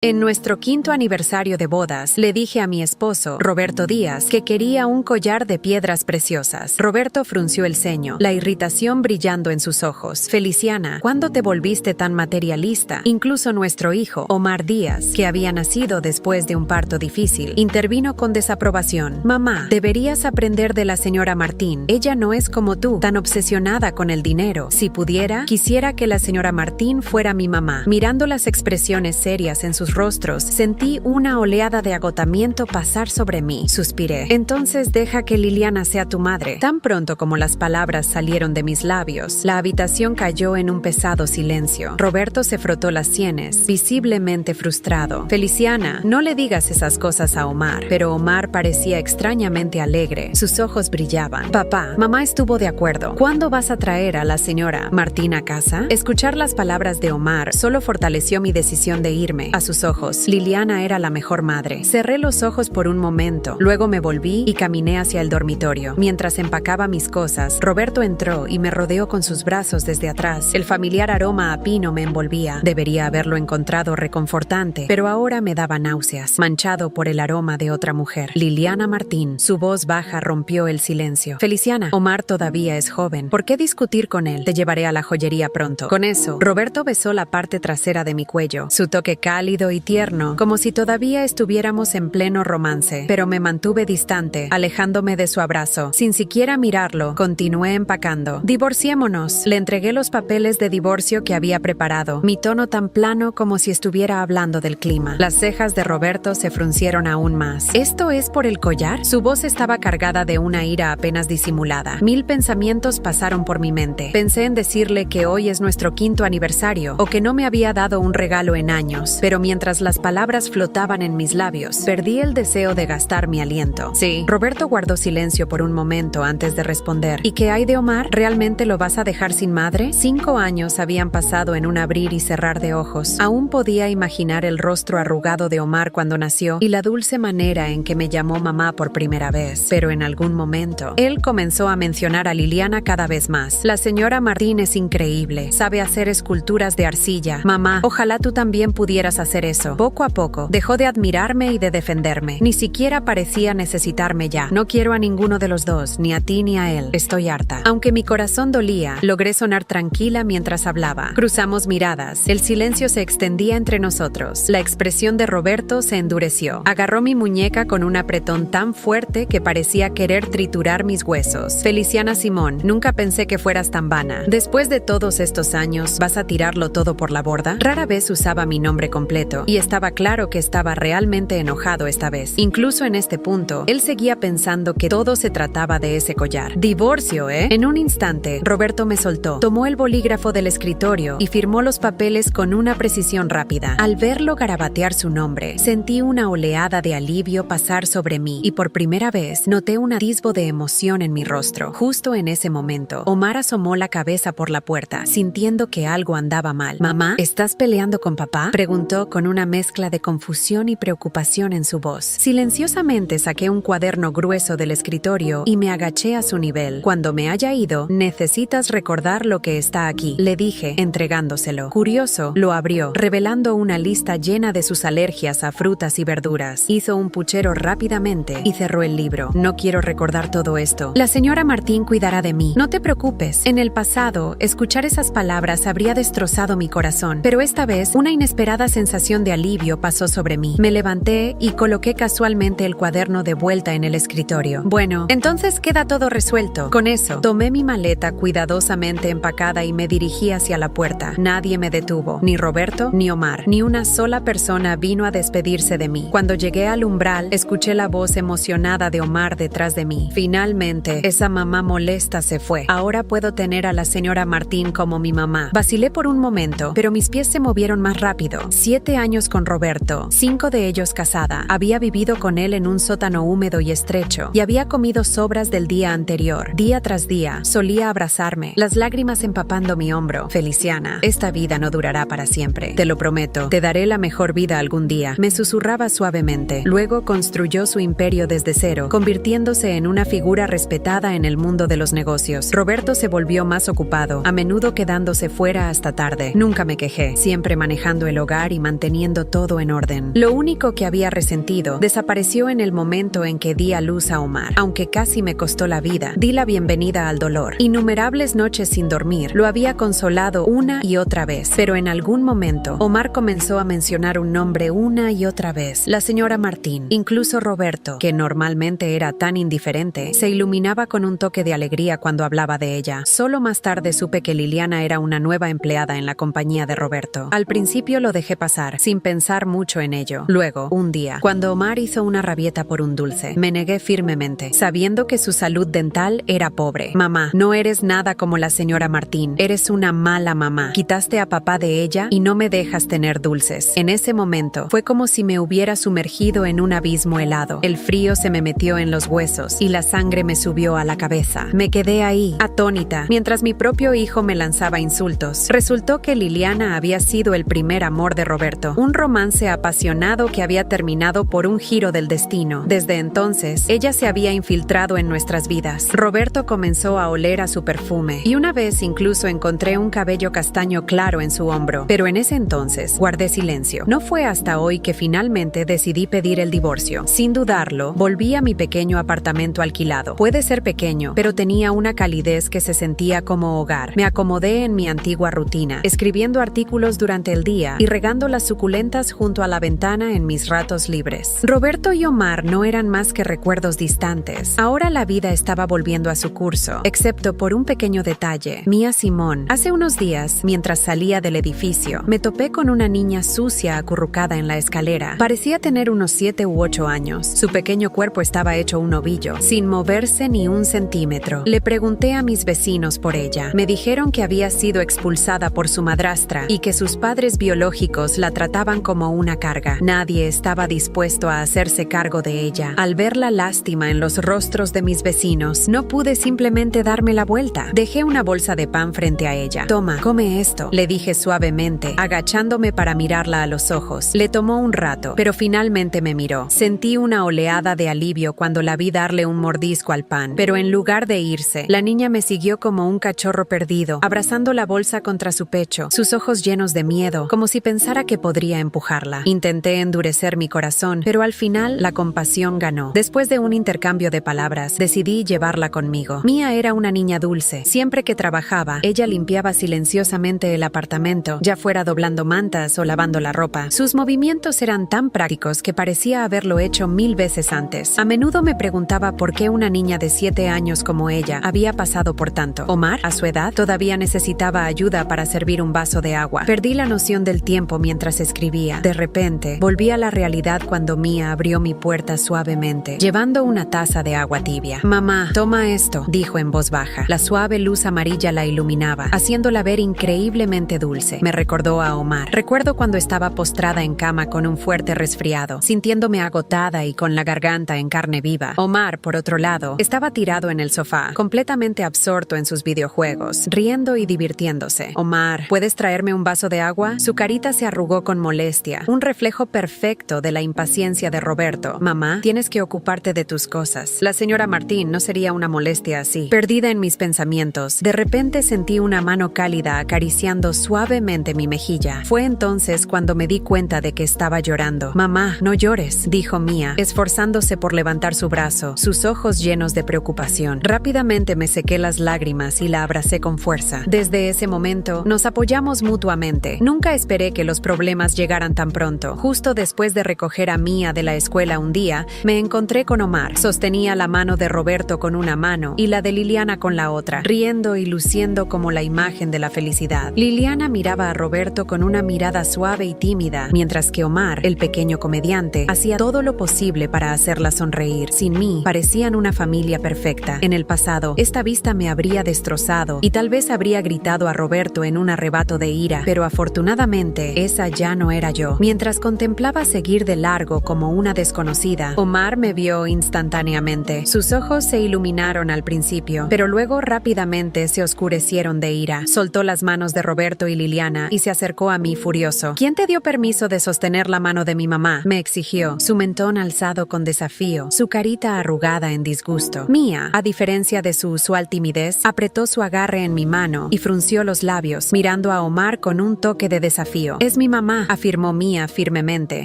En nuestro 5º aniversario de bodas, le dije a mi esposo, Roberto Díaz, que quería un collar de piedras preciosas. Roberto frunció el ceño, la irritación brillando en sus ojos. Feliciana, ¿cuándo te volviste tan materialista? Incluso nuestro hijo, Omar Díaz, que había nacido después de un parto difícil, intervino con desaprobación. Mamá, deberías aprender de la señora Martín. Ella no es como tú, tan obsesionada con el dinero. Si pudiera, quisiera que la señora Martín fuera mi mamá. Mirando las expresiones serias en sus rostros, sentí una oleada de agotamiento pasar sobre mí. Suspiré. Entonces deja que Liliana sea tu madre. Tan pronto como las palabras salieron de mis labios, la habitación cayó en un pesado silencio. Roberto se frotó las sienes, visiblemente frustrado. Feliciana, no le digas esas cosas a Omar. Pero Omar parecía extrañamente alegre. Sus ojos brillaban. Papá, mamá estuvo de acuerdo. ¿Cuándo vas a traer a la señora Martín a casa? Escuchar las palabras de Omar solo fortaleció mi decisión de irme. A sus ojos, Liliana era la mejor madre. Cerré los ojos por un momento, luego me volví y caminé hacia el dormitorio. Mientras empacaba mis cosas, Roberto entró y me rodeó con sus brazos desde atrás. El familiar aroma a pino me envolvía. Debería haberlo encontrado reconfortante, pero ahora me daba náuseas, manchado por el aroma de otra mujer. Liliana Martín. Su voz baja rompió el silencio. Feliciana, Omar todavía es joven. ¿Por qué discutir con él? Te llevaré a la joyería pronto. Con eso, Roberto besó la parte trasera de mi cuello. Su toque cálido y tierno, como si todavía estuviéramos en pleno romance, pero me mantuve distante, alejándome de su abrazo. Sin siquiera mirarlo, continué empacando. Divorciémonos. Le entregué los papeles de divorcio que había preparado, mi tono tan plano como si estuviera hablando del clima. Las cejas de Roberto se fruncieron aún más. ¿Esto es por el collar? Su voz estaba cargada de una ira apenas disimulada. 1000 pensamientos pasaron por mi mente. Pensé en decirle que hoy es nuestro 5º aniversario, o que no me había dado un regalo en años, pero mientras las palabras flotaban en mis labios, perdí el deseo de gastar mi aliento. Sí. Roberto guardó silencio por un momento antes de responder. ¿Y qué hay de Omar? ¿Realmente lo vas a dejar sin madre? 5 años habían pasado en un abrir y cerrar de ojos. Aún podía imaginar el rostro arrugado de Omar cuando nació y la dulce manera en que me llamó mamá por primera vez. Pero en algún momento, él comenzó a mencionar a Liliana cada vez más. La señora Martín es increíble. Sabe hacer esculturas de arcilla. Mamá, ojalá tú también pudieras hacer eso. Poco a poco, dejó de admirarme y de defenderme. Ni siquiera parecía necesitarme ya. No quiero a ninguno de los dos, ni a ti ni a él. Estoy harta. Aunque mi corazón dolía, logré sonar tranquila mientras hablaba. Cruzamos miradas. El silencio se extendía entre nosotros. La expresión de Roberto se endureció. Agarró mi muñeca con un apretón tan fuerte que parecía querer triturar mis huesos. Feliciana Simón, nunca pensé que fueras tan vana. Después de todos estos años, ¿vas a tirarlo todo por la borda? Rara vez usaba mi nombre completo, y estaba claro que estaba realmente enojado esta vez. Incluso en este punto, él seguía pensando que todo se trataba de ese collar. Divorcio, ¿eh? En un instante, Roberto me soltó. Tomó el bolígrafo del escritorio y firmó los papeles con una precisión rápida. Al verlo garabatear su nombre, sentí una oleada de alivio pasar sobre mí y por primera vez noté un atisbo de emoción en mi rostro. Justo en ese momento, Omar asomó la cabeza por la puerta, sintiendo que algo andaba mal. «Mamá, ¿estás peleando con papá?», preguntó con una mezcla de confusión y preocupación en su voz. Silenciosamente saqué un cuaderno grueso del escritorio y me agaché a su nivel. «Cuando me haya ido, necesitas recordar lo que está aquí», le dije, entregándoselo. Curioso, lo abrió, revelando una lista llena de sus alergias a frutas y verduras. Hizo un puchero rápidamente y cerró el libro. «No quiero recordar todo esto. La señora Martín cuidará de mí. No te preocupes». En el pasado, escuchar esas palabras habría destrozado mi corazón, pero esta vez una inesperada sensación de alivio pasó sobre mí. Me levanté y coloqué casualmente el cuaderno de vuelta en el escritorio. Bueno, entonces queda todo resuelto. Con eso, tomé mi maleta cuidadosamente empacada y me dirigí hacia la puerta. Nadie me detuvo, ni Roberto ni Omar, ni una sola persona vino a despedirse de mí. Cuando llegué al umbral, escuché la voz emocionada de Omar detrás de mí. Finalmente, esa mamá molesta se fue. Ahora puedo tener a la señora Martín como mi mamá. Vacilé por un momento, pero mis pies se movieron más rápido. 7 años con Roberto, 5 de ellos casada. Había vivido con él en un sótano húmedo y estrecho, y había comido sobras del día anterior. Día tras día, solía abrazarme, las lágrimas empapando mi hombro. «Feliciana, esta vida no durará para siempre. Te lo prometo, te daré la mejor vida algún día», me susurraba suavemente. Luego construyó su imperio desde cero, convirtiéndose en una figura respetada en el mundo de los negocios. Roberto se volvió más ocupado, a menudo quedándose fuera hasta tarde. Nunca me quejé, siempre manejando el hogar y manteniendo manteniendo todo en orden. Lo único que había resentido desapareció en el momento en que di a luz a Omar. Aunque casi me costó la vida, di la bienvenida al dolor. Innumerables noches sin dormir lo había consolado una y otra vez, pero en algún momento Omar comenzó a mencionar un nombre una y otra vez: la señora Martín. Incluso Roberto, que normalmente era tan indiferente, se iluminaba con un toque de alegría cuando hablaba de ella. Solo más tarde supe que Liliana era una nueva empleada en la compañía de Roberto. Al principio lo dejé pasar, sin pensar mucho en ello. Luego, un día, cuando Omar hizo una rabieta por un dulce, me negué firmemente, sabiendo que su salud dental era pobre. Mamá, no eres nada como la señora Martín. Eres una mala mamá. Quitaste a papá de ella y no me dejas tener dulces. En ese momento, fue como si me hubiera sumergido en un abismo helado. El frío se me metió en los huesos y la sangre me subió a la cabeza. Me quedé ahí, atónita, mientras mi propio hijo me lanzaba insultos. Resultó que Liliana había sido el primer amor de Roberto, un romance apasionado que había terminado por un giro del destino. Desde entonces, ella se había infiltrado en nuestras vidas. Roberto comenzó a oler a su perfume y una vez incluso encontré un cabello castaño claro en su hombro, pero en ese entonces guardé silencio. No fue hasta hoy que finalmente decidí pedir el divorcio. Sin dudarlo, volví a mi pequeño apartamento alquilado. Puede ser pequeño, pero tenía una calidez que se sentía como hogar. Me acomodé en mi antigua rutina, escribiendo artículos durante el día y regando las suculentas junto a la ventana en mis ratos libres. Roberto y Omar no eran más que recuerdos distantes. Ahora la vida estaba volviendo a su curso, excepto por un pequeño detalle. Mía Simón. Hace unos días, mientras salía del edificio, me topé con una niña sucia acurrucada en la escalera. Parecía tener unos 7 u 8 años. Su pequeño cuerpo estaba hecho un ovillo, sin moverse ni un centímetro. Le pregunté a mis vecinos por ella. Me dijeron que había sido expulsada por su madrastra y que sus padres biológicos la trataban como una carga. Nadie estaba dispuesto a hacerse cargo de ella. Al ver la lástima en los rostros de mis vecinos, no pude simplemente darme la vuelta. Dejé una bolsa de pan frente a ella. Toma, come esto, le dije suavemente, agachándome para mirarla a los ojos. Le tomó un rato, pero finalmente me miró. Sentí una oleada de alivio cuando la vi darle un mordisco al pan, pero en lugar de irse, la niña me siguió como un cachorro perdido, abrazando la bolsa contra su pecho, sus ojos llenos de miedo, como si pensara que podría empujarla. Intenté endurecer mi corazón, pero al final la compasión ganó. Después de un intercambio de palabras, decidí llevarla conmigo. Mía era una niña dulce. Siempre que trabajaba, ella limpiaba silenciosamente el apartamento, ya fuera doblando mantas o lavando la ropa. Sus movimientos eran tan prácticos que parecía haberlo hecho 1000 veces antes. A menudo me preguntaba por qué una niña de 7 años como ella había pasado por tanto. Omar, a su edad, todavía necesitaba ayuda para servir un vaso de agua. Perdí la noción del tiempo mientras escribía. De repente, volví a la realidad cuando Mía abrió mi puerta suavemente, llevando una taza de agua tibia. Mamá, toma esto, dijo en voz baja. La suave luz amarilla la iluminaba, haciéndola ver increíblemente dulce. Me recordó a Omar. Recuerdo cuando estaba postrada en cama con un fuerte resfriado, sintiéndome agotada y con la garganta en carne viva. Omar, por otro lado, estaba tirado en el sofá, completamente absorto en sus videojuegos, riendo y divirtiéndose. Omar, ¿puedes traerme un vaso de agua? Su carita se arrugó con molestia, un reflejo perfecto de la impaciencia de Roberto. Mamá, tienes que ocuparte de tus cosas. La señora Martín no sería una molestia así. Perdida en mis pensamientos, de repente sentí una mano cálida acariciando suavemente mi mejilla. Fue entonces cuando me di cuenta de que estaba llorando. Mamá, no llores, dijo Mía, esforzándose por levantar su brazo, sus ojos llenos de preocupación. Rápidamente me sequé las lágrimas y la abracé con fuerza. Desde ese momento, nos apoyamos mutuamente. Nunca esperé que los problemas llegaran tan pronto. Justo después de recoger a Mía de la escuela un día, me encontré con Omar. Sostenía la mano de Roberto con una mano y la de Liliana con la otra, riendo y luciendo como la imagen de la felicidad. Liliana miraba a Roberto con una mirada suave y tímida, mientras que Omar, el pequeño comediante, hacía todo lo posible para hacerla sonreír. Sin mí, parecían una familia perfecta. En el pasado, esta vista me habría destrozado y tal vez habría gritado a Roberto en un arrebato de ira, pero afortunadamente, esa ya no era yo. Mientras contemplaba seguir de largo como una desconocida, Omar me vio instantáneamente. Sus ojos se iluminaron al principio, pero luego rápidamente se oscurecieron de ira. Soltó las manos de Roberto y Liliana y se acercó a mí furioso. ¿Quién te dio permiso de sostener la mano de mi mamá?, me exigió, su mentón alzado con desafío, su carita arrugada en disgusto. Mía, a diferencia de su usual timidez, apretó su agarre en mi mano y frunció los labios, mirando a Omar con un toque de desafío. Es mi mamá, Mamá, afirmó Mía firmemente,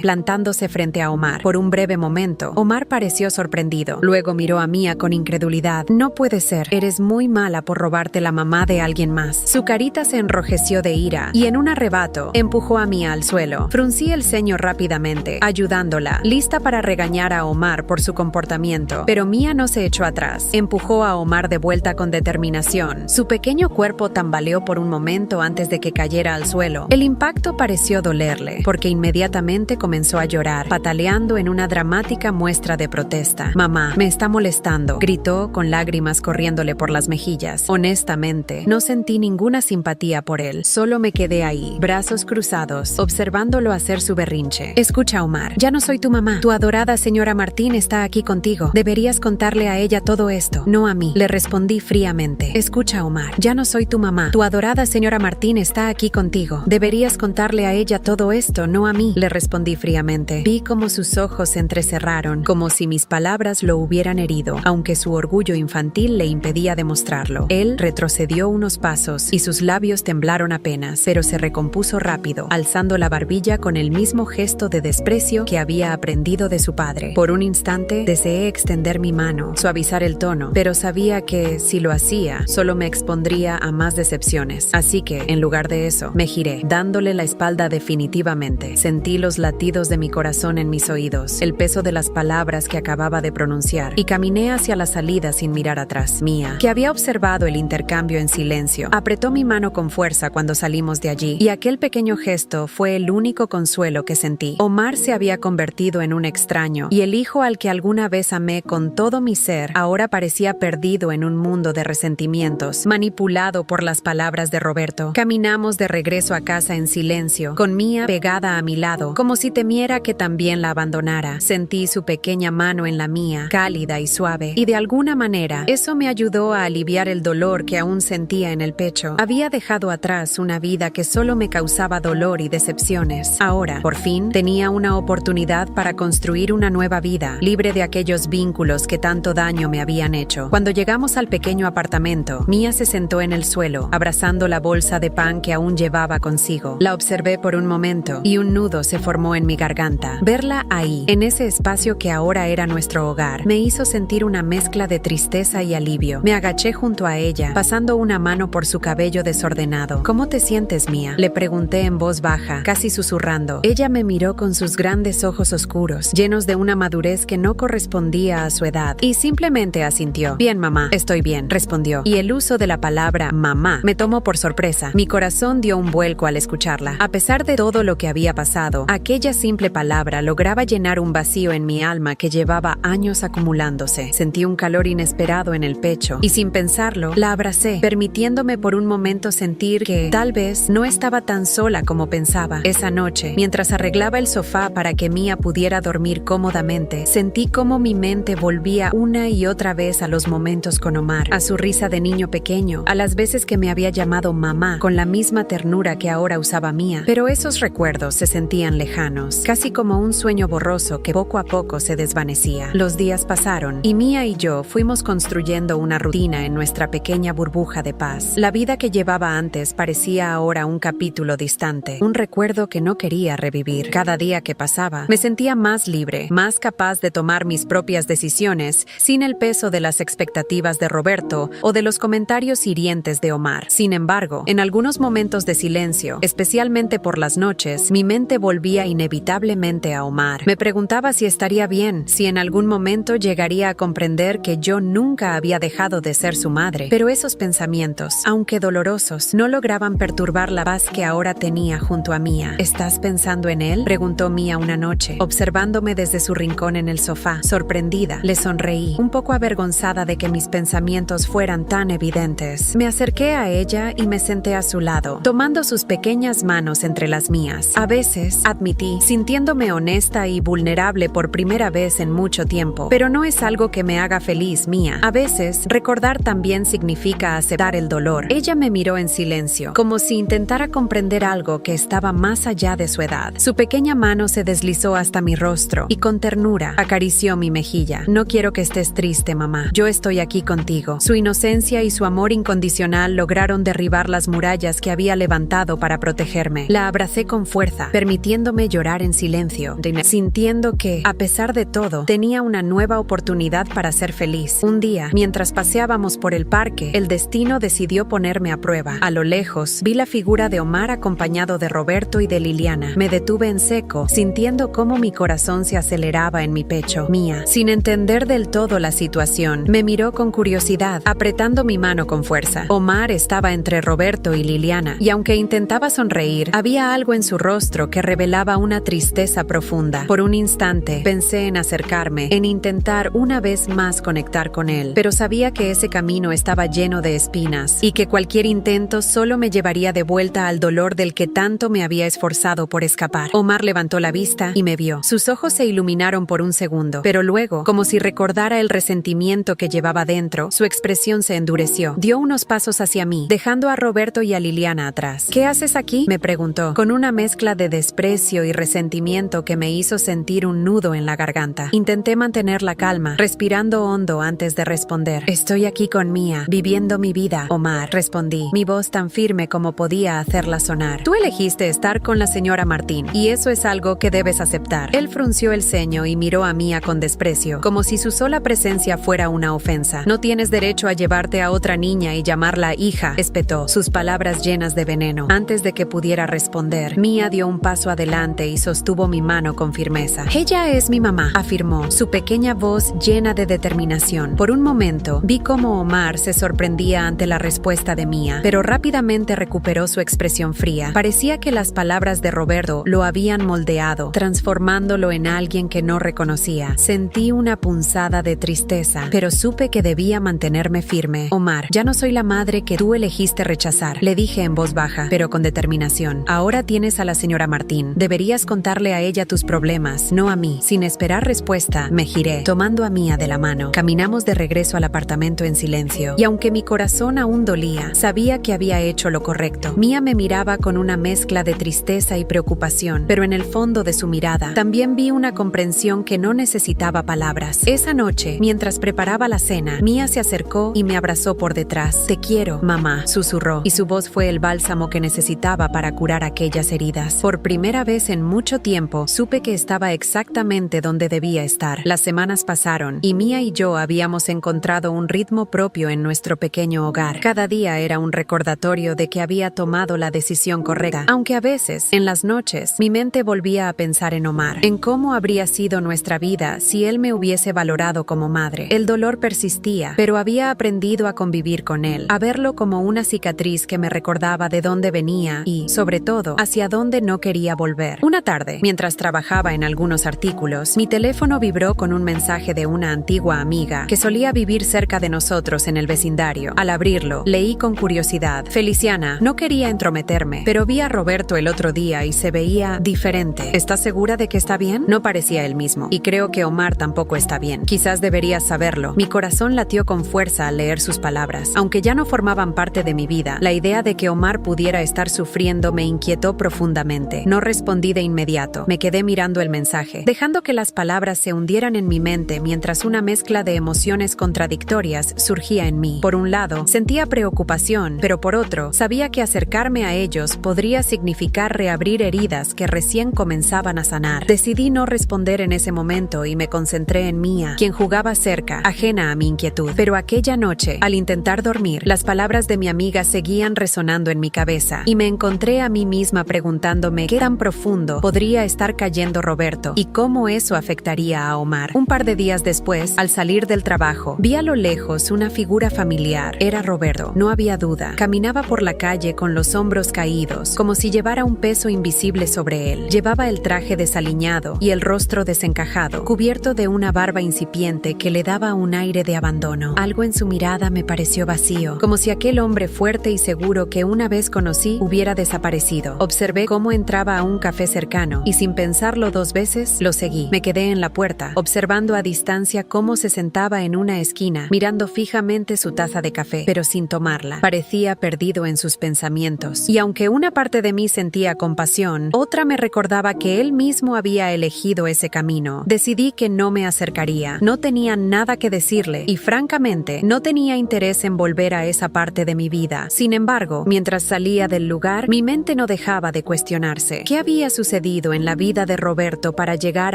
plantándose frente a Omar. Por un breve momento, Omar pareció sorprendido. Luego miró a Mía con incredulidad. No puede ser, eres muy mala por robarte la mamá de alguien más. Su carita se enrojeció de ira y en un arrebato empujó a Mía al suelo. Fruncí el ceño rápidamente, ayudándola, lista para regañar a Omar por su comportamiento. Pero Mía no se echó atrás. Empujó a Omar de vuelta con determinación. Su pequeño cuerpo tambaleó por un momento antes de que cayera al suelo. El impacto pareció dolerle, porque inmediatamente comenzó a llorar, pataleando en una dramática muestra de protesta. Mamá, me está molestando, gritó con lágrimas corriéndole por las mejillas. Honestamente, no sentí ninguna simpatía por él. Solo me quedé ahí, brazos cruzados, observándolo hacer su berrinche. Escucha, Omar, ya no soy tu mamá. Tu adorada señora Martín está aquí contigo. Deberías contarle a ella todo esto, no a mí. Le respondí fríamente. Escucha, Omar, ya no soy tu mamá. Tu adorada señora Martín está aquí contigo. Deberías contarle a ella todo esto, no a mí. Le respondí fríamente. Vi cómo sus ojos se entrecerraron, como si mis palabras lo hubieran herido, aunque su orgullo infantil le impedía demostrarlo. Él retrocedió unos pasos y sus labios temblaron apenas, pero se recompuso rápido, alzando la barbilla con el mismo gesto de desprecio que había aprendido de su padre. Por un instante deseé extender mi mano, suavizar el tono, pero sabía que, si lo hacía, solo me expondría a más decepciones. Así que, en lugar de eso, me giré, dándole la espalda definitivamente. Sentí los latidos de mi corazón en mis oídos, el peso de las palabras que acababa de pronunciar, y caminé hacia la salida sin mirar atrás. Mía, que había observado el intercambio en silencio, apretó mi mano con fuerza cuando salimos de allí, y aquel pequeño gesto fue el único consuelo que sentí. Omar se había convertido en un extraño, y el hijo al que alguna vez amé con todo mi ser, ahora parecía perdido en un mundo de resentimientos, manipulado por las palabras de Roberto. Caminamos de regreso a casa en silencio, con Mía pegada a mi lado, como si temiera que también la abandonara. Sentí su pequeña mano en la mía, cálida y suave, y de alguna manera eso me ayudó a aliviar el dolor que aún sentía en el pecho. Había dejado atrás una vida que solo me causaba dolor y decepciones. Ahora, por fin, tenía una oportunidad para construir una nueva vida, libre de aquellos vínculos que tanto daño me habían hecho. Cuando llegamos al pequeño apartamento, Mía se sentó en el suelo, abrazando la bolsa de pan que aún llevaba consigo. La observé por un momento y un nudo se formó en mi garganta. Verla ahí, en ese espacio que ahora era nuestro hogar, me hizo sentir una mezcla de tristeza y alivio. Me agaché junto a ella, pasando una mano por su cabello desordenado. ¿Cómo te sientes, Mía?, le pregunté en voz baja, casi susurrando. Ella me miró con sus grandes ojos oscuros, llenos de una madurez que no correspondía a su edad, y simplemente asintió. Bien, mamá, estoy bien, respondió, y el uso de la palabra mamá me tomó por sorpresa. Mi corazón dio un vuelco al escucharla. A pesar de todo lo que había pasado, aquella simple palabra lograba llenar un vacío en mi alma que llevaba años acumulándose. Sentí un calor inesperado en el pecho, y sin pensarlo, la abracé, permitiéndome por un momento sentir que, tal vez, no estaba tan sola como pensaba. Esa noche, mientras arreglaba el sofá para que Mía pudiera dormir cómodamente, sentí cómo mi mente volvía una y otra vez a los momentos con Omar, a su risa de niño pequeño, a las veces que me había llamado mamá, con la misma ternura que ahora usaba Mía. Pero esos recuerdos se sentían lejanos, casi como un sueño borroso que poco a poco se desvanecía. Los días pasaron, y Mía y yo fuimos construyendo una rutina en nuestra pequeña burbuja de paz. La vida que llevaba antes parecía ahora un capítulo distante, un recuerdo que no quería revivir. Cada día que pasaba, me sentía más libre, más capaz de tomar mis propias decisiones, sin el peso de las expectativas de Roberto o de los comentarios hirientes de Omar. Sin embargo, en algunos momentos de silencio, especialmente por las noches, mi mente volvía inevitablemente a Omar. Me preguntaba si estaría bien, si en algún momento llegaría a comprender que yo nunca había dejado de ser su madre. Pero esos pensamientos, aunque dolorosos, no lograban perturbar la paz que ahora tenía junto a Mía. ¿Estás pensando en él?, preguntó Mía una noche, observándome desde su rincón en el sofá. Sorprendida, le sonreí, un poco avergonzada de que mis pensamientos fueran tan evidentes. Me acerqué a ella y me senté a su lado, tomando sus pequeñas manos entre las mías. A veces, admití, sintiéndome honesta y vulnerable por primera vez en mucho tiempo. Pero no es algo que me haga feliz, Mía. A veces, recordar también significa aceptar el dolor. Ella me miró en silencio, como si intentara comprender algo que estaba más allá de su edad. Su pequeña mano se deslizó hasta mi rostro y con ternura acarició mi mejilla. No quiero que estés triste, mamá. Yo estoy aquí contigo. Su inocencia y su amor incondicional lograron derribar las murallas que había levantado para protegerme. La abracé abracé con fuerza, permitiéndome llorar en silencio, sintiendo que, a pesar de todo, tenía una nueva oportunidad para ser feliz. Un día, mientras paseábamos por el parque, el destino decidió ponerme a prueba. A lo lejos, vi la figura de Omar acompañado de Roberto y de Liliana. Me detuve en seco, sintiendo cómo mi corazón se aceleraba en mi pecho. Mía, sin entender del todo la situación, me miró con curiosidad, apretando mi mano con fuerza. Omar estaba entre Roberto y Liliana, y aunque intentaba sonreír, había algo en su rostro que revelaba una tristeza profunda. Por un instante, pensé en acercarme, en intentar una vez más conectar con él, pero sabía que ese camino estaba lleno de espinas, y que cualquier intento solo me llevaría de vuelta al dolor del que tanto me había esforzado por escapar. Omar levantó la vista y me vio. Sus ojos se iluminaron por un segundo, pero luego, como si recordara el resentimiento que llevaba dentro, su expresión se endureció. Dio unos pasos hacia mí, dejando a Roberto y a Liliana atrás. ¿Qué haces aquí?, me preguntó, con una mezcla de desprecio y resentimiento que me hizo sentir un nudo en la garganta. Intenté mantener la calma, respirando hondo antes de responder. Estoy aquí con Mía, viviendo mi vida, Omar, respondí, mi voz tan firme como podía hacerla sonar. Tú elegiste estar con la señora Martín, y eso es algo que debes aceptar. Él frunció el ceño y miró a Mía con desprecio, como si su sola presencia fuera una ofensa. No tienes derecho a llevarte a otra niña y llamarla hija, espetó, sus palabras llenas de veneno. Antes de que pudiera responder, Mía dio un paso adelante y sostuvo mi mano con firmeza. Ella es mi mamá, afirmó, su pequeña voz llena de determinación. Por un momento, vi cómo Omar se sorprendía ante la respuesta de Mía, pero rápidamente recuperó su expresión fría. Parecía que las palabras de Roberto lo habían moldeado, transformándolo en alguien que no reconocía. Sentí una punzada de tristeza, pero supe que debía mantenerme firme. Omar, ya no soy la madre que tú elegiste rechazar, le dije en voz baja, pero con determinación. Ahora tienes a la señora Martín. Deberías contarle a ella tus problemas, no a mí. Sin esperar respuesta, me giré, tomando a Mía de la mano. Caminamos de regreso al apartamento en silencio, y aunque mi corazón aún dolía, sabía que había hecho lo correcto. Mía me miraba con una mezcla de tristeza y preocupación, pero en el fondo de su mirada también vi una comprensión que no necesitaba palabras. Esa noche, mientras preparaba la cena, Mía se acercó y me abrazó por detrás. Te quiero, mamá, susurró, y su voz fue el bálsamo que necesitaba para curar aquellas heridas. Por primera vez en mucho tiempo, supe que estaba exactamente donde debía estar. Las semanas pasaron, y Mía y yo habíamos encontrado un ritmo propio en nuestro pequeño hogar. Cada día era un recordatorio de que había tomado la decisión correcta, aunque a veces, en las noches, mi mente volvía a pensar en Omar, en cómo habría sido nuestra vida si él me hubiese valorado como madre. El dolor persistía, pero había aprendido a convivir con él, a verlo como una cicatriz que me recordaba de dónde venía y, sobre todo, hacia dónde no quería volver. Una tarde, mientras trabajaba en algunos artículos, mi teléfono vibró con un mensaje de una antigua amiga que solía vivir cerca de nosotros en el vecindario. Al abrirlo, leí con curiosidad: Feliciana, no quería entrometerme, pero vi a Roberto el otro día y se veía diferente. ¿Estás segura de que está bien? No parecía él mismo, y creo que Omar tampoco está bien. Quizás deberías saberlo. Mi corazón latió con fuerza al leer sus palabras. Aunque ya no formaban parte de mi vida, la idea de que Omar pudiera estar sufriendo me inquietó profundamente. No respondí de inmediato. Me quedé mirando el mensaje, dejando que las palabras se hundieran en mi mente mientras una mezcla de emociones contradictorias surgía en mí. Por un lado, sentía preocupación, pero por otro, sabía que acercarme a ellos podría significar reabrir heridas que recién comenzaban a sanar. Decidí no responder en ese momento y me concentré en Mía, quien jugaba cerca, ajena a mi inquietud. Pero aquella noche, al intentar dormir, las palabras de mi amiga seguían resonando en mi cabeza, y me encontré a mí misma preguntándome qué tan profundo podría estar cayendo Roberto y cómo eso afectaría a Omar. Un par de días después, al salir del trabajo, vi a lo lejos una figura familiar. Era Roberto, no había duda. Caminaba por la calle con los hombros caídos, como si llevara un peso invisible sobre él. Llevaba el traje desaliñado y el rostro desencajado, cubierto de una barba incipiente que le daba un aire de abandono. Algo en su mirada me pareció vacío, como si aquel hombre fuerte y seguro que una vez conocí hubiera desaparecido. Observé cómo entraba a un café cercano y, sin pensarlo dos veces, lo seguí. Me quedé en la puerta, observando a distancia cómo se sentaba en una esquina, mirando fijamente su taza de café, pero sin tomarla. Parecía perdido en sus pensamientos, y aunque una parte de mí sentía compasión, otra me recordaba que él mismo había elegido ese camino. Decidí que no me acercaría. No tenía nada que decirle, y francamente, no tenía interés en volver a esa parte de mi vida. Sin embargo, mientras salía del lugar, mi mente no dejaba acababa de cuestionarse. ¿Qué había sucedido en la vida de Roberto para llegar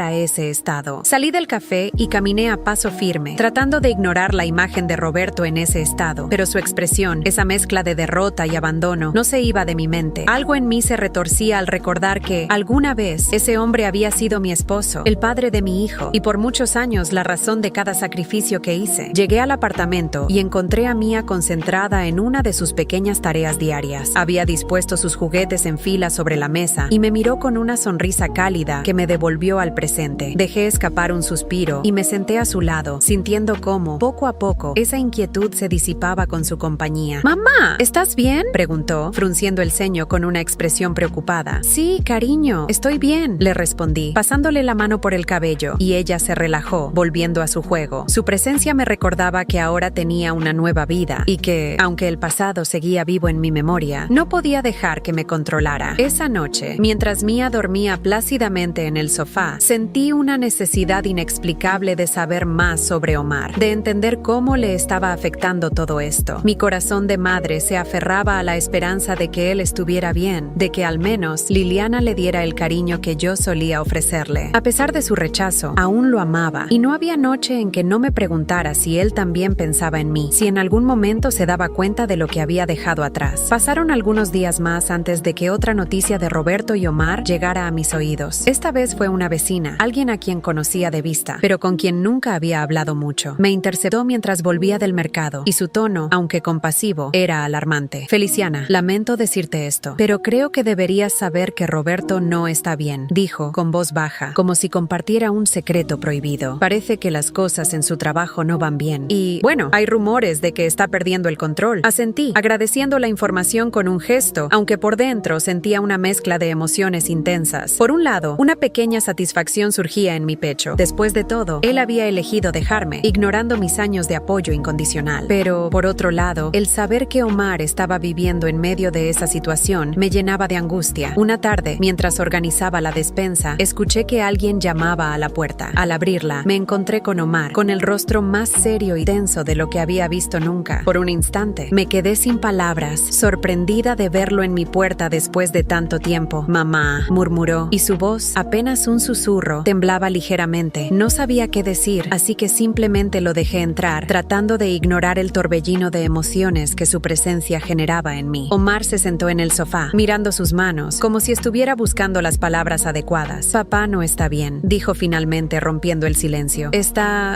a ese estado? Salí del café y caminé a paso firme, tratando de ignorar la imagen de Roberto en ese estado, pero su expresión, esa mezcla de derrota y abandono, no se iba de mi mente. Algo en mí se retorcía al recordar que, alguna vez, ese hombre había sido mi esposo, el padre de mi hijo, y por muchos años la razón de cada sacrificio que hice. Llegué al apartamento y encontré a Mia concentrada en una de sus pequeñas tareas diarias. Había dispuesto sus juguetes en fila sobre la mesa y me miró con una sonrisa cálida que me devolvió al presente. Dejé escapar un suspiro y me senté a su lado, sintiendo cómo, poco a poco, esa inquietud se disipaba con su compañía. «Mamá, ¿estás bien?», preguntó, frunciendo el ceño con una expresión preocupada. «Sí, cariño, estoy bien», le respondí, pasándole la mano por el cabello, y ella se relajó, volviendo a su juego. Su presencia me recordaba que ahora tenía una nueva vida y que, aunque el pasado seguía vivo en mi memoria, no podía dejar que me controlara. Esa noche, mientras Mia dormía plácidamente en el sofá, sentí una necesidad inexplicable de saber más sobre Omar, de entender cómo le estaba afectando todo esto. Mi corazón de madre se aferraba a la esperanza de que él estuviera bien, de que al menos Liliana le diera el cariño que yo solía ofrecerle. A pesar de su rechazo, aún lo amaba, y no había noche en que no me preguntara si él también pensaba en mí, si en algún momento se daba cuenta de lo que había dejado atrás. Pasaron algunos días más antes de que otra noticia de Roberto y Omar llegara a mis oídos. Esta vez fue una vecina, alguien a quien conocía de vista, pero con quien nunca había hablado mucho. Me interceptó mientras volvía del mercado, y su tono, aunque compasivo, era alarmante. «Feliciana, lamento decirte esto, pero creo que deberías saber que Roberto no está bien», dijo, con voz baja, como si compartiera un secreto prohibido. «Parece que las cosas en su trabajo no van bien. Y, bueno, hay rumores de que está perdiendo el control». Asentí, agradeciendo la información con un gesto, aunque por dentro sentía una mezcla de emociones intensas. Por un lado, una pequeña satisfacción surgía en mi pecho. Después de todo, él había elegido dejarme, ignorando mis años de apoyo incondicional. Pero, por otro lado, el saber que Omar estaba viviendo en medio de esa situación me llenaba de angustia. Una tarde, mientras organizaba la despensa, escuché que alguien llamaba a la puerta. Al abrirla, me encontré con Omar, con el rostro más serio y tenso de lo que había visto nunca. Por un instante, me quedé sin palabras, sorprendida de verlo en mi puerta después de tanto tiempo. «Mamá», murmuró, y su voz, apenas un susurro, temblaba ligeramente. No sabía qué decir, así que simplemente lo dejé entrar, tratando de ignorar el torbellino de emociones que su presencia generaba en mí. Omar se sentó en el sofá, mirando sus manos, como si estuviera buscando las palabras adecuadas. «Papá no está bien», dijo finalmente, rompiendo el silencio.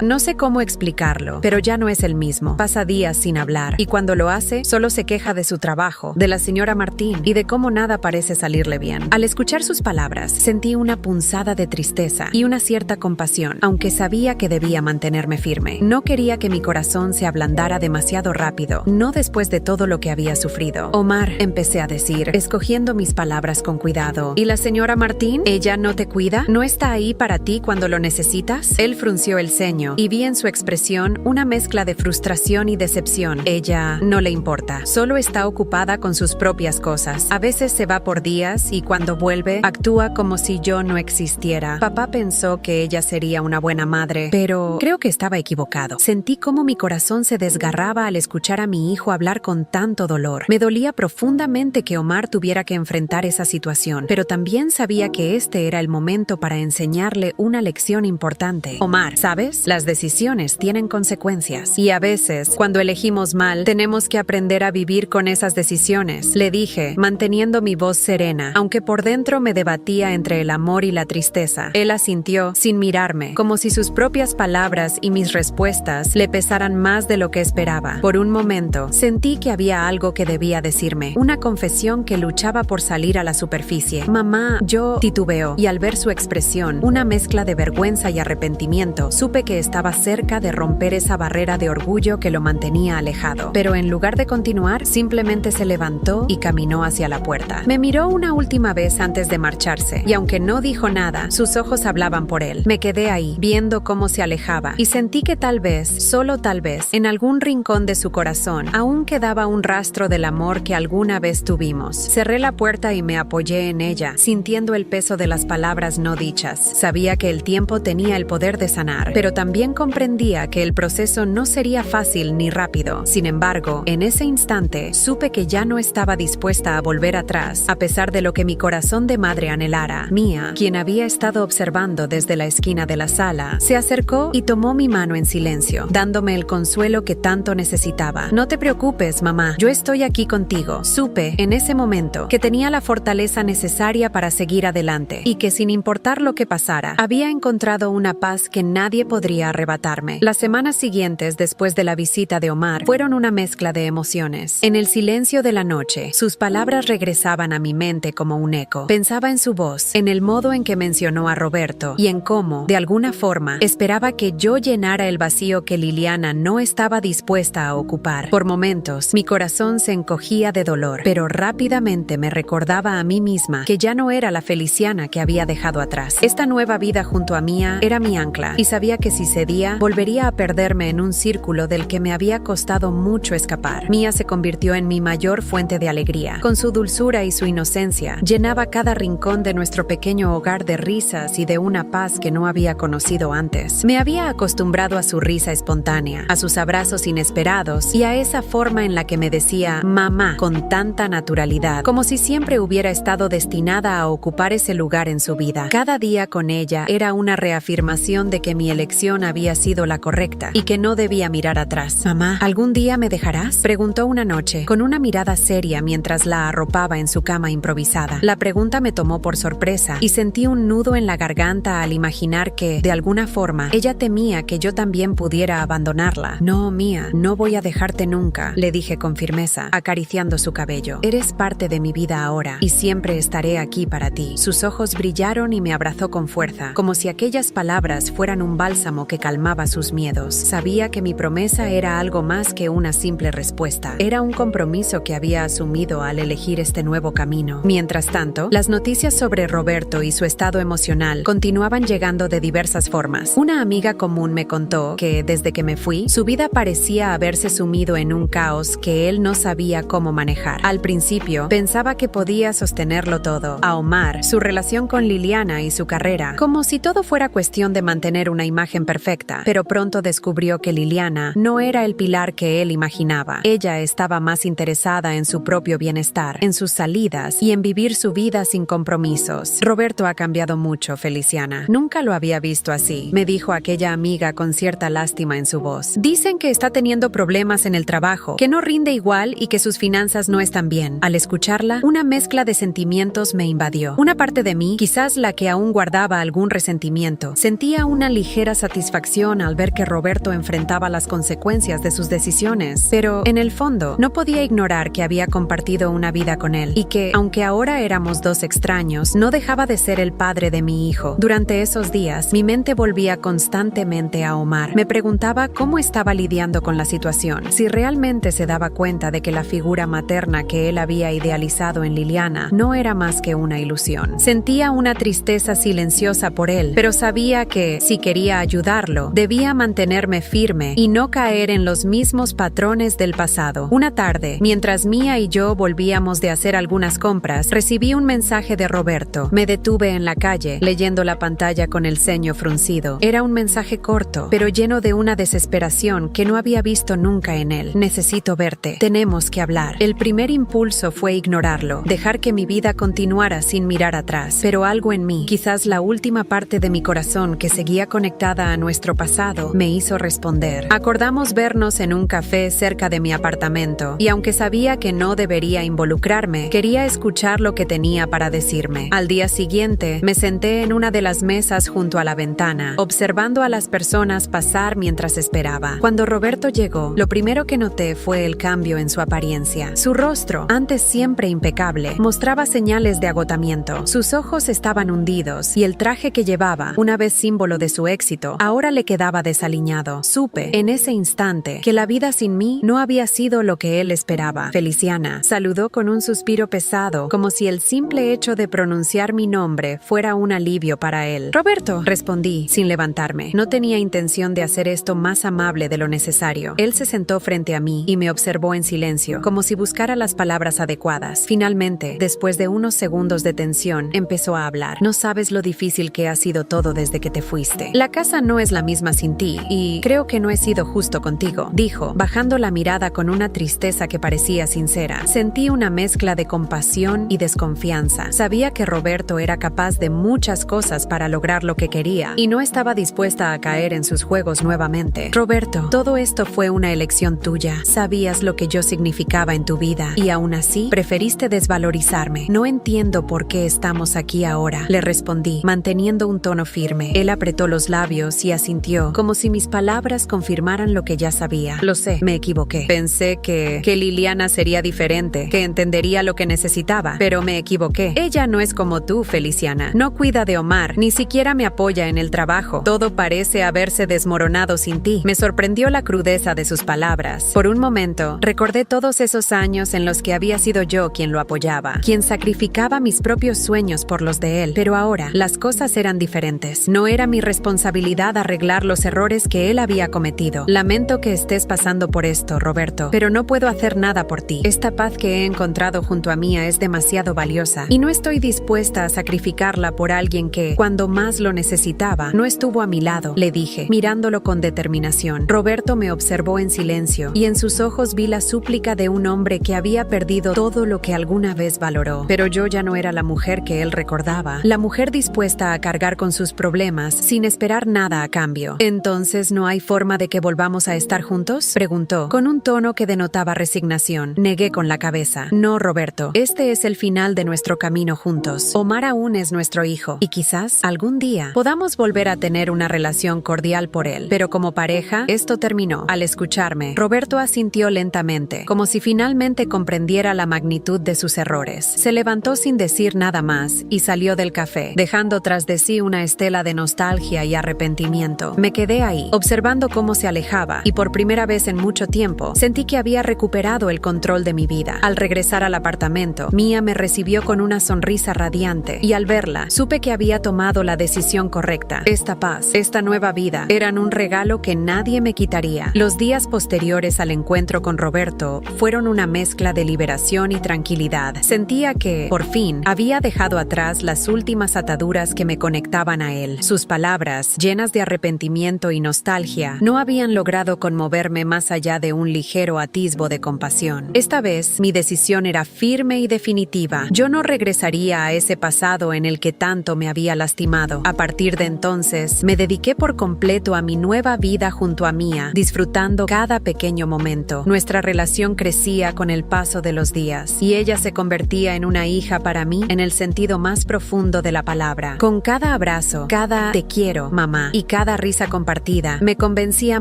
No sé cómo explicarlo, pero ya no es el mismo. Pasa días sin hablar, y cuando lo hace, solo se queja de su trabajo, de la señora Martín, y de cómo nada parece salirle bien». Al escuchar sus palabras, sentí una punzada de tristeza y una cierta compasión, aunque sabía que debía mantenerme firme. No quería que mi corazón se ablandara demasiado rápido, no después de todo lo que había sufrido. «Omar», empecé a decir, escogiendo mis palabras con cuidado. «¿Y la señora Martín? ¿Ella no te cuida? ¿No está ahí para ti cuando lo necesitas?». Él frunció el ceño, y vi en su expresión una mezcla de frustración y decepción. «Ella no le importa, solo está ocupada con sus propias cosas. A veces se va por días y cuando vuelve, actúa como si yo no existiera. Papá pensó que ella sería una buena madre, pero creo que estaba equivocado». Sentí cómo mi corazón se desgarraba al escuchar a mi hijo hablar con tanto dolor. Me dolía profundamente que Omar tuviera que enfrentar esa situación, pero también sabía que este era el momento para enseñarle una lección importante. «Omar, ¿sabes? Las decisiones tienen consecuencias, y a veces, cuando elegimos mal, tenemos que aprender a vivir con esas decisiones», le dije, manteniendo mi voz serena, aunque por dentro me debatía entre el amor y la tristeza. Él asintió, sin mirarme, como si sus propias palabras y mis respuestas le pesaran más de lo que esperaba. Por un momento, sentí que había algo que debía decirme, una confesión que luchaba por salir a la superficie. «Mamá, yo…», titubeó, y al ver su expresión, una mezcla de vergüenza y arrepentimiento, supe que estaba cerca de romper esa barrera de orgullo que lo mantenía alejado. Pero en lugar de continuar, simplemente se levantó y caminó hacia la puerta. Me miró una última vez antes de marcharse, y aunque no dijo nada, sus ojos hablaban por él. Me quedé ahí, viendo cómo se alejaba, y sentí que tal vez, solo tal vez, en algún rincón de su corazón, aún quedaba un rastro del amor que alguna vez tuvimos. Cerré la puerta y me apoyé en ella, sintiendo el peso de las palabras no dichas. Sabía que el tiempo tenía el poder de sanar, pero también comprendía que el proceso no sería fácil ni rápido. Sin embargo, en ese instante, supe que ya no estaba dispuesta a volver atrás, A pesar de lo que mi corazón de madre anhelara, Mia, quien había estado observando desde la esquina de la sala, se acercó y tomó mi mano en silencio, dándome el consuelo que tanto necesitaba. No te preocupes, mamá, yo estoy aquí contigo. Supe, en ese momento, que tenía la fortaleza necesaria para seguir adelante y que sin importar lo que pasara, había encontrado una paz que nadie podría arrebatarme. Las semanas siguientes, después de la visita de Omar, fueron una mezcla de emociones. En el silencio de la noche, sus palabras regresaban a mi mente como un eco. Pensaba en su voz, en el modo en que mencionó a Roberto y en cómo, de alguna forma, esperaba que yo llenara el vacío que Liliana no estaba dispuesta a ocupar. Por momentos, mi corazón se encogía de dolor, pero rápidamente me recordaba a mí misma que ya no era la Feliciana que había dejado atrás. Esta nueva vida junto a Mia era mi ancla, y sabía que si cedía, volvería a perderme en un círculo del que me había costado mucho escapar. Mia se convirtió en mi mayor fuente de alegría. Con su dulzura y su inocencia, llenaba cada rincón de nuestro pequeño hogar de risas y de una paz que no había conocido antes. Me había acostumbrado a su risa espontánea, a sus abrazos inesperados y a esa forma en la que me decía mamá con tanta naturalidad, como si siempre hubiera estado destinada a ocupar ese lugar en su vida. Cada día con ella era una reafirmación de que mi elección había sido la correcta y que no debía mirar atrás. Mamá, ¿algún día me dejarás?, preguntó una noche, con una mirada seria mientras la arropaba en su cama improvisada. La pregunta me tomó por sorpresa y sentí un nudo en la garganta al imaginar que, de alguna forma, ella temía que yo también pudiera abandonarla. No, Mia, no voy a dejarte nunca, le dije con firmeza, acariciando su cabello. Eres parte de mi vida ahora y siempre estaré aquí para ti. Sus ojos brillaron y me abrazó con fuerza, como si aquellas palabras fueran un bálsamo que calmaba sus miedos. Sabía que mi promesa era algo más que una simple respuesta. Era un compromiso que había asumido al elegir este nuevo camino. Mientras tanto, las noticias sobre Roberto y su estado emocional continuaban llegando de diversas formas. Una amiga común me contó que, desde que me fui, su vida parecía haberse sumido en un caos que él no sabía cómo manejar. Al principio, pensaba que podía sostenerlo todo: a Omar, su relación con Liliana y su carrera, como si todo fuera cuestión de mantener una imagen perfecta. Pero pronto descubrió que Liliana no era el pilar que él imaginaba. Ella estaba más interesada en su propio bienestar, en sus salidas y en vivir su vida sin compromisos. Roberto ha cambiado mucho, Feliciana. Nunca lo había visto así, me dijo aquella amiga con cierta lástima en su voz. Dicen que está teniendo problemas en el trabajo, que no rinde igual y que sus finanzas no están bien. Al escucharla, una mezcla de sentimientos me invadió. Una parte de mí, quizás la que aún guardaba algún resentimiento, sentía una ligera satisfacción al ver que Roberto enfrentaba las consecuencias de sus decisiones. Pero, en el fondo, no podía ignorar que había compartido una vida con él y que, aunque ahora éramos dos extraños, no dejaba de ser el padre de mi hijo. Durante esos días, mi mente volvía constantemente a Omar. Me preguntaba cómo estaba lidiando con la situación, si realmente se daba cuenta de que la figura materna que él había idealizado en Liliana no era más que una ilusión. Sentía una tristeza silenciosa por él, pero sabía que, si quería ayudarlo, debía mantenerme firme y no caer en los mismos patrones del pasado. Una tarde, mientras Mia y yo volvíamos de hacer algunas compras, recibí un mensaje de Roberto. Me detuve en la calle, leyendo la pantalla con el ceño fruncido. Era un mensaje corto, pero lleno de una desesperación que no había visto nunca en él. Necesito verte. Tenemos que hablar. El primer impulso fue ignorarlo, dejar que mi vida continuara sin mirar atrás. Pero algo en mí, quizás la última parte de mi corazón que seguía conectada a nuestro pasado, me hizo responder. Acordamos vernos en un café cerca de mi apartamento, y aunque sabía que no debería involucrarme, quería escuchar lo que tenía para decirme. Al día siguiente, me senté en una de las mesas junto a la ventana, observando a las personas pasar mientras esperaba. Cuando Roberto llegó, lo primero que noté fue el cambio en su apariencia. Su rostro, antes siempre impecable, mostraba señales de agotamiento. Sus ojos estaban hundidos y el traje que llevaba, una vez símbolo de su éxito, ahora le quedaba desaliñado. Supe, en ese instante, que la vida sin mí no había sido lo que él esperaba. Feliciana, saludó con un suspiro pesado, como si el simple hecho de pronunciar mi nombre fuera un alivio para él. Roberto, respondí, sin levantarme. No tenía intención de hacer esto más amable de lo necesario. Él se sentó frente a mí y me observó en silencio, como si buscara las palabras adecuadas. Finalmente, después de unos segundos de tensión, empezó a hablar. No sabes lo difícil que ha sido todo desde que te fuiste. La casa no es la misma sin ti, y creo que no he sido justo contigo, dijo, bajando la mirada con una tristeza que parecía sincera. Sentí una mezcla de compasión compasión y desconfianza. Sabía que Roberto era capaz de muchas cosas para lograr lo que quería, y no estaba dispuesta a caer en sus juegos nuevamente. Roberto, todo esto fue una elección tuya. Sabías lo que yo significaba en tu vida, y aún así, preferiste desvalorizarme. No entiendo por qué estamos aquí ahora, le respondí, manteniendo un tono firme. Él apretó los labios y asintió, como si mis palabras confirmaran lo que ya sabía. Lo sé, me equivoqué. Pensé que Liliana sería diferente, que entendería lo que necesitaba, pero me equivoqué. Ella no es como tú, Feliciana. No cuida de Omar, ni siquiera me apoya en el trabajo. Todo parece haberse desmoronado sin ti. Me sorprendió la crudeza de sus palabras. Por un momento, recordé todos esos años en los que había sido yo quien lo apoyaba, quien sacrificaba mis propios sueños por los de él. Pero ahora, las cosas eran diferentes. No era mi responsabilidad arreglar los errores que él había cometido. Lamento que estés pasando por esto, Roberto, pero no puedo hacer nada por ti. Esta paz que he encontrado junto a mí es demasiado valiosa, y no estoy dispuesta a sacrificarla por alguien que, cuando más lo necesitaba, no estuvo a mi lado, le dije, mirándolo con determinación. Roberto me observó en silencio, y en sus ojos vi la súplica de un hombre que había perdido todo lo que alguna vez valoró. Pero yo ya no era la mujer que él recordaba, la mujer dispuesta a cargar con sus problemas sin esperar nada a cambio. ¿Entonces no hay forma de que volvamos a estar juntos?, preguntó, con un tono que denotaba resignación. Negué con la cabeza. No, Roberto, este es el final de nuestro camino juntos. Omar aún es nuestro hijo, y quizás algún día podamos volver a tener una relación cordial por él. Pero como pareja, esto terminó. Al escucharme, Roberto asintió lentamente, como si finalmente comprendiera la magnitud de sus errores. Se levantó sin decir nada más y salió del café, dejando tras de sí una estela de nostalgia y arrepentimiento. Me quedé ahí, observando cómo se alejaba, y por primera vez en mucho tiempo, sentí que había recuperado el control de mi vida. Al regresar al apartamento, Mía me recibió con una sonrisa radiante, y al verla, supe que había tomado la decisión correcta. Esta paz, esta nueva vida, eran un regalo que nadie me quitaría. Los días posteriores al encuentro con Roberto fueron una mezcla de liberación y tranquilidad. Sentía que, por fin, había dejado atrás las últimas ataduras que me conectaban a él. Sus palabras, llenas de arrepentimiento y nostalgia, no habían logrado conmoverme más allá de un ligero atisbo de compasión. Esta vez, mi decisión era firme y definitiva. Yo no regresaría a ese pasado en el que tanto me había lastimado. A partir de entonces, me dediqué por completo a mi nueva vida junto a Mía, disfrutando cada pequeño momento. Nuestra relación crecía con el paso de los días, y ella se convertía en una hija para mí en el sentido más profundo de la palabra. Con cada abrazo, cada "te quiero, mamá", y cada risa compartida, me convencía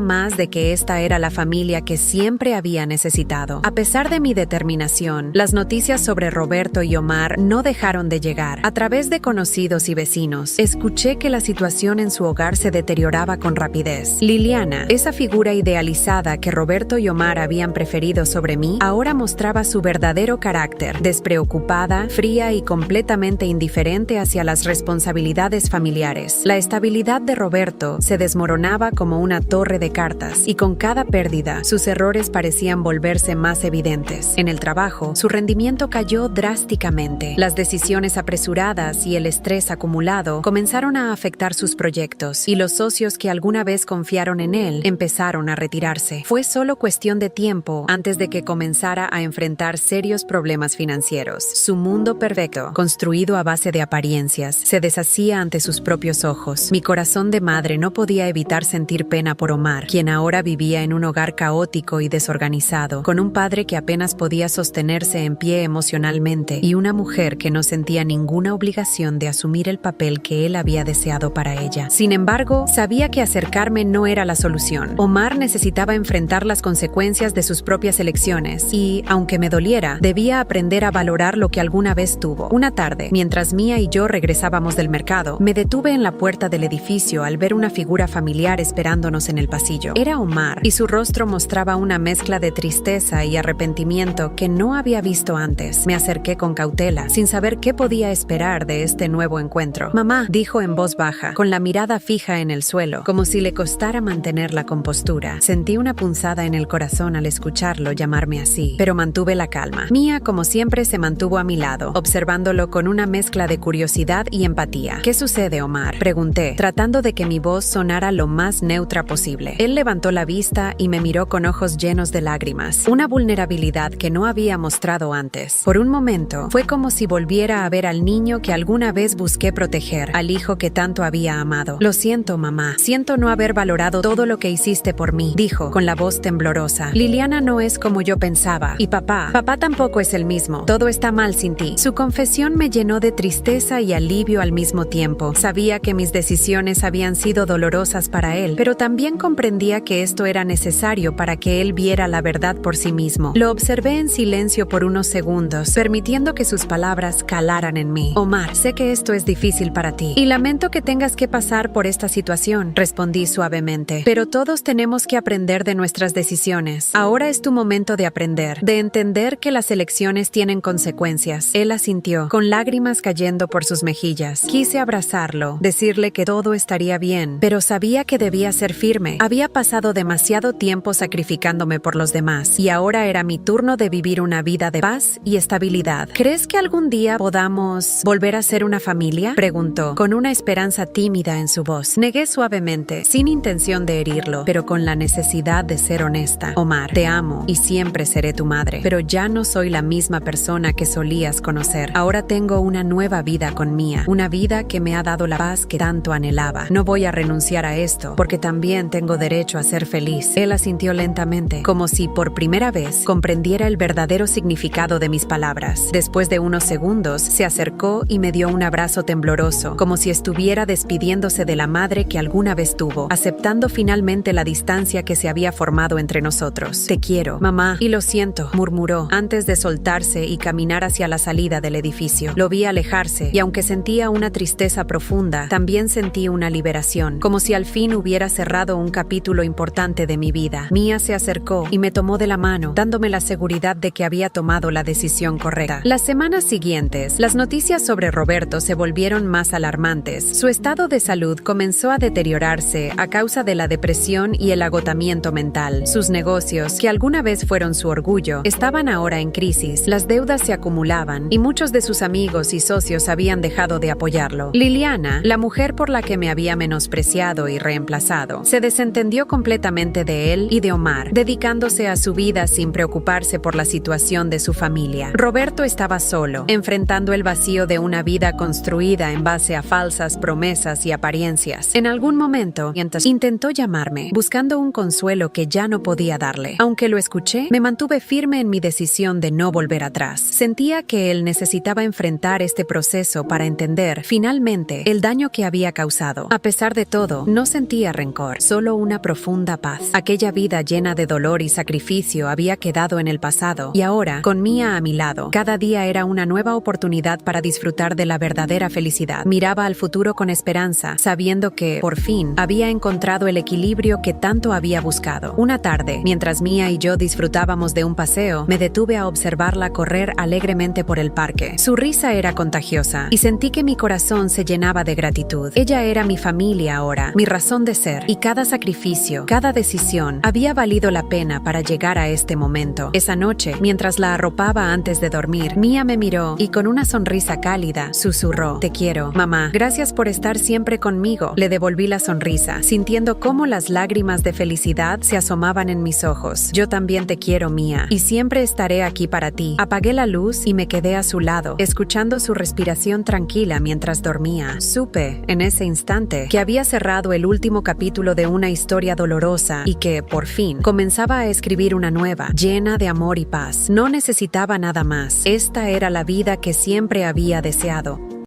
más de que esta era la familia que siempre había necesitado. A pesar de mi determinación, las noticias sobre Roberto y Omar no dejaron de llegar. A través de conocidos y vecinos, escuché que la situación en su hogar se deterioraba con rapidez. Liliana, esa figura idealizada que Roberto y Omar habían preferido sobre mí, ahora mostraba su verdadero carácter, despreocupada, fría y completamente indiferente hacia las responsabilidades familiares. La estabilidad de Roberto se desmoronaba como una torre de cartas, y con cada pérdida, sus errores parecían volverse más evidentes. En el trabajo, su rendimiento cayó drásticamente. Las decisiones apresuradas y el estrés acumulado comenzaron a afectar sus proyectos, y los socios que alguna vez confiaron en él empezaron a retirarse. Fue solo cuestión de tiempo antes de que comenzara a enfrentar serios problemas financieros. Su mundo perfecto, construido a base de apariencias, se deshacía ante sus propios ojos. Mi corazón de madre no podía evitar sentir pena por Omar, quien ahora vivía en un hogar caótico y desorganizado, con un padre que apenas podía sostenerse en pie emocionalmente y una mujer que no sentía ninguna obligación de asumir el papel que él había deseado para ella. Sin embargo, sabía que acercarme no era la solución. Omar necesitaba enfrentar las consecuencias de sus propias elecciones y, aunque me doliera, debía aprender a valorar lo que alguna vez tuvo. Una tarde, mientras Mía y yo regresábamos del mercado, me detuve en la puerta del edificio al ver una figura familiar esperándonos en el pasillo. Era Omar, y su rostro mostraba una mezcla de tristeza y arrepentimiento que no había visto antes. Me acerqué con cautela, sin saber qué podía esperar de este nuevo encuentro. «Mamá», dijo en voz baja, con la mirada fija en el suelo, como si le costara mantener la compostura. Sentí una punzada en el corazón al escucharlo llamarme así, pero mantuve la calma. Mía, como siempre, se mantuvo a mi lado, observándolo con una mezcla de curiosidad y empatía. «¿Qué sucede, Omar?», pregunté, tratando de que mi voz sonara lo más neutra posible. Él levantó la vista y me miró con ojos llenos de lágrimas, una vulnerabilidad que no había mostrado antes. Por un momento, fue como si volviera a ver al niño que alguna vez busqué proteger, al hijo que tanto había amado. Lo siento, mamá. Siento no haber valorado todo lo que hiciste por mí, dijo, con la voz temblorosa. Liliana no es como yo pensaba. Y papá tampoco es el mismo. Todo está mal sin ti. Su confesión me llenó de tristeza y alivio al mismo tiempo. Sabía que mis decisiones habían sido dolorosas para él, pero también comprendía que esto era necesario para que él viera la verdad por sí mismo. Lo observé en silencio por unos segundos, permitiendo que sus palabras calaran en mí. Omar, sé que esto es difícil para ti, y lamento que tengas que pasar por esta situación, respondí suavemente. Pero todos tenemos que aprender de nuestras decisiones. Ahora es tu momento de aprender, de entender que las elecciones tienen consecuencias. Él asintió, con lágrimas cayendo por sus mejillas. Quise abrazarlo, decirle que todo estaría bien, pero sabía que debía ser firme. Había pasado demasiado tiempo sacrificándome por los demás, y ahora era mi turno de vivir una vida de paz y estabilidad. ¿Crees que algún día podamos volver a ser una familia?, preguntó, con una esperanza tímida en su voz. Negué suavemente, sin intención de herirlo, pero con la necesidad de ser honesta. Omar, te amo y siempre seré tu madre, pero ya no soy la misma persona que solías conocer. Ahora tengo una nueva vida con Mía, una vida que me ha dado la paz que tanto anhelaba. No voy a renunciar a esto, porque también tengo derecho a ser feliz. Él asintió lentamente, como si por primera vez comprendiera el verdadero significado de mis palabras. Después de unos segundos, se acercó y me dio un abrazo tembloroso, como si estuviera despidiéndose de la madre que alguna vez tuvo, aceptando finalmente la distancia que se había formado entre nosotros. Te quiero, mamá, y lo siento, murmuró, antes de soltarse y caminar hacia la salida del edificio. Lo vi alejarse, y aunque sentía una tristeza profunda, también sentí una liberación, como si al fin hubiera cerrado un capítulo importante de mi vida. Mía se acercó y me tomó de la mano, dándome la seguridad de que había tomado la decisión correcta. Las semanas siguientes, las noticias sobre Roberto se volvieron más alarmantes. Su estado de salud comenzó a deteriorarse a causa de la depresión y el agotamiento mental. Sus negocios, que alguna vez fueron su orgullo, estaban ahora en crisis. Las deudas se acumulaban y muchos de sus amigos y socios habían dejado de apoyarlo. Liliana, la mujer por la que me había menospreciado y reemplazado, se desentendió completamente de él y de Omar, dedicándose a su vida sin preocuparse por la situación de su familia. Roberto estaba solo, enfrentando el vacío de una vida construida en base a falsas promesas y apariencias. En algún momento, intentó llamarme, buscando un consuelo que ya no podía darle. Aunque lo escuché, me mantuve firme en mi decisión de no volver atrás. Sentía que él necesitaba enfrentar este proceso para entender, finalmente, el daño que había causado. A pesar de todo, no sentía rencor, solo una profunda paz. Aquella vida llena de dolor y sacrificio había quedado en el pasado, y ahora, con Mía a mi lado, cada día era una nueva oportunidad para disfrutar de la verdadera felicidad. Miraba al futuro con esperanza, sabiendo que, por fin, había encontrado el equilibrio que tanto había buscado. Una tarde, mientras Mía y yo disfrutábamos de un paseo, me detuve a observarla correr alegremente por el parque. Su risa era contagiosa, y sentí que mi corazón se llenaba de gratitud. Ella era mi familia ahora, mi razón de ser, y cada sacrificio, cada decisión, había valido la pena para llegar a este momento. Esa noche, mientras la arropaba antes de dormir, Mía me miró y con una sonrisa cálida, susurró: te quiero, mamá. Gracias por estar siempre conmigo. Le devolví la sonrisa, sintiendo cómo las lágrimas de felicidad se asomaban en mis ojos. Yo también te quiero, Mía, y siempre estaré aquí para ti. Apagué la luz y me quedé a su lado, escuchando su respiración tranquila mientras dormía. Supe, en ese instante, que había cerrado el último capítulo de una historia dolorosa y que, por fin, comenzaba a escribir una nueva, llena de amor y paz. No necesitaba nada más. Esta era la vida que siempre había deseado.